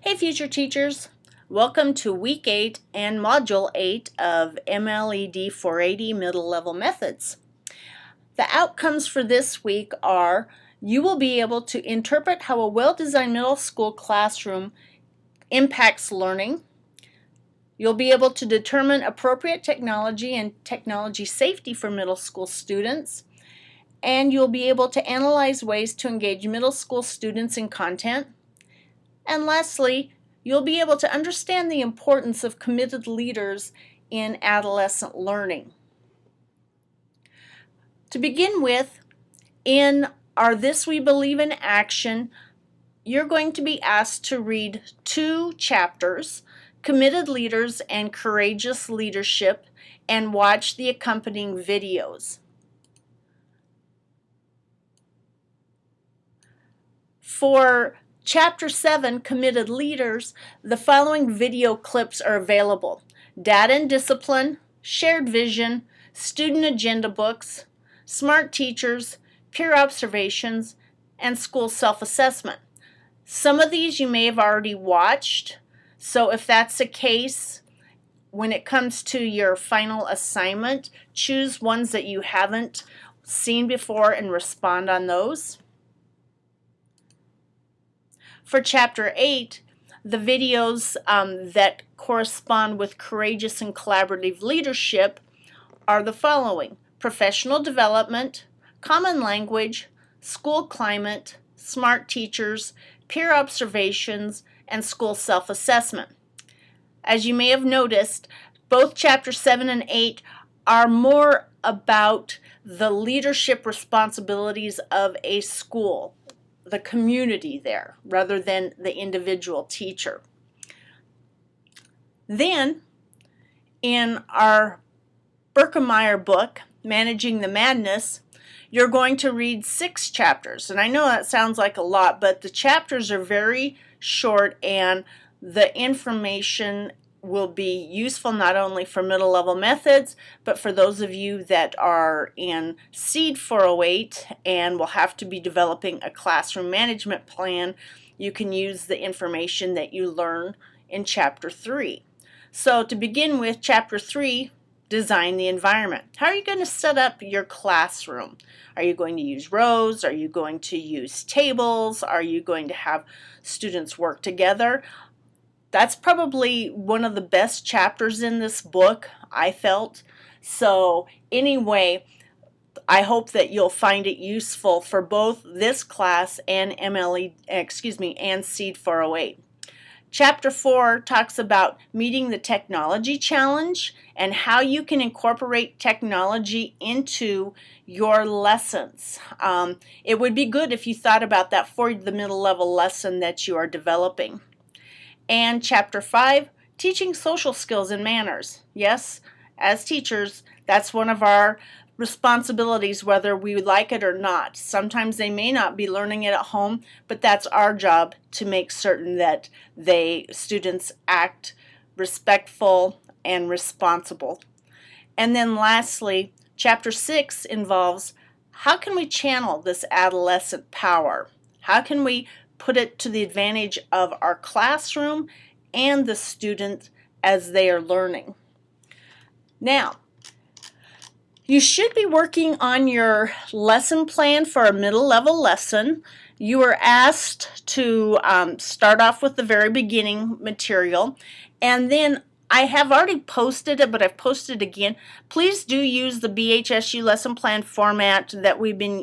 Hey future teachers, welcome to week 8 and module 8 of MLED 480 middle level methods. The outcomes for this week are you will be able to interpret how a well-designed middle school classroom impacts learning. You'll be able to determine appropriate technology and technology safety for middle school students. And you'll be able to analyze ways to engage middle school students in content. And lastly, you'll be able to understand the importance of committed leaders in adolescent learning. To begin with, in our This We Believe in action, you're going to be asked to read 2 chapters, Committed Leaders and Courageous Leadership, and watch the accompanying videos. For Chapter 7, Committed Leaders, the following video clips are available: Data and Discipline, Shared Vision, Student Agenda Books, Smart Teachers, Peer Observations, and School Self-Assessment. Some of these you may have already watched, so if that's the case, when it comes to your final assignment, choose ones that you haven't seen before and respond on those. For Chapter 8, the videos that correspond with courageous and collaborative leadership are the following: Professional Development, Common Language, School Climate, Smart Teachers, Peer Observations, and School Self-Assessment. As you may have noticed, both Chapter 7 and 8 are more about the leadership responsibilities of a school, the community there, rather than the individual teacher. Then, in our Birkemeyer book, Managing the Madness, you're going to read 6 chapters. And I know that sounds like a lot, but the chapters are very short and the information will be useful not only for middle level methods, but for those of you that are in SEED 408 and will have to be developing a classroom management plan, you can use the information that you learn in Chapter 3. So to begin with, Chapter 3, Design the Environment. How are you going to set up your classroom? Are you going to use rows? Are you going to use tables? Are you going to have students work together? That's probably one of the best chapters in this book, I felt. So anyway, I hope that you'll find it useful for both this class and and SEED 408. Chapter 4 talks about meeting the technology challenge and how you can incorporate technology into your lessons. It would be good if you thought about that for the middle level lesson that you are developing. And Chapter 5, Teaching Social Skills and Manners. Yes, as teachers, that's one of our responsibilities whether we like it or not. Sometimes they may not be learning it at home, but that's our job to make certain that students act respectful and responsible. And then lastly, Chapter 6 involves how can we channel this adolescent power? How can we put it to the advantage of our classroom and the student as they are learning? Now, you should be working on your lesson plan for a middle level lesson. You are asked to start off with the very beginning material, and then I have already posted it, but I've posted it again. Please do use the BHSU lesson plan format that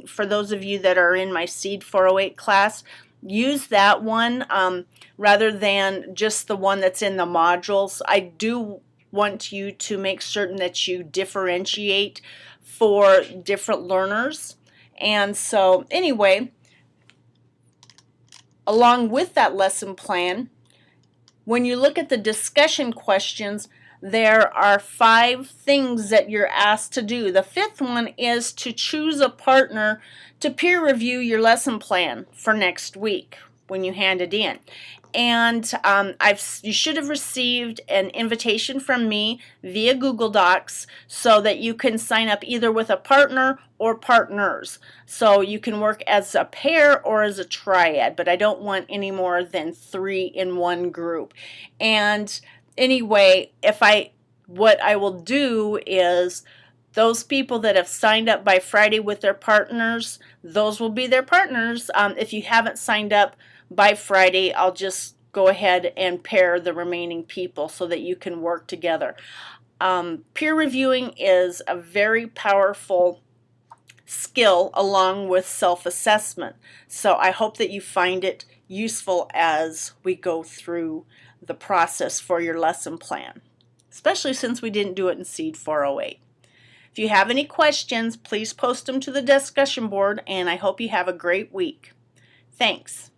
for those of you that are in my SEED 408 class, use that one rather than just the one that's in the modules. I do want you to make certain that you differentiate for different learners. And so anyway, along with that lesson plan, when you look at the discussion questions, there are 5 things that you're asked to do. The 5th one is to choose a partner to peer review your lesson plan for next week when you hand it in. And you should have received an invitation from me via Google Docs so that you can sign up either with a partner or partners. So you can work as a pair or as a triad, but I don't want any more than 3 in one group. And anyway, what I will do is those people that have signed up by Friday with their partners, those will be their partners. If you haven't signed up by Friday, I'll just go ahead and pair the remaining people so that you can work together. Peer reviewing is a very powerful skill along with self-assessment. So I hope that you find it useful as we go through the process for your lesson plan, especially since we didn't do it in Seed 408. If you have any questions, please post them to the discussion board, and I hope you have a great week. Thanks.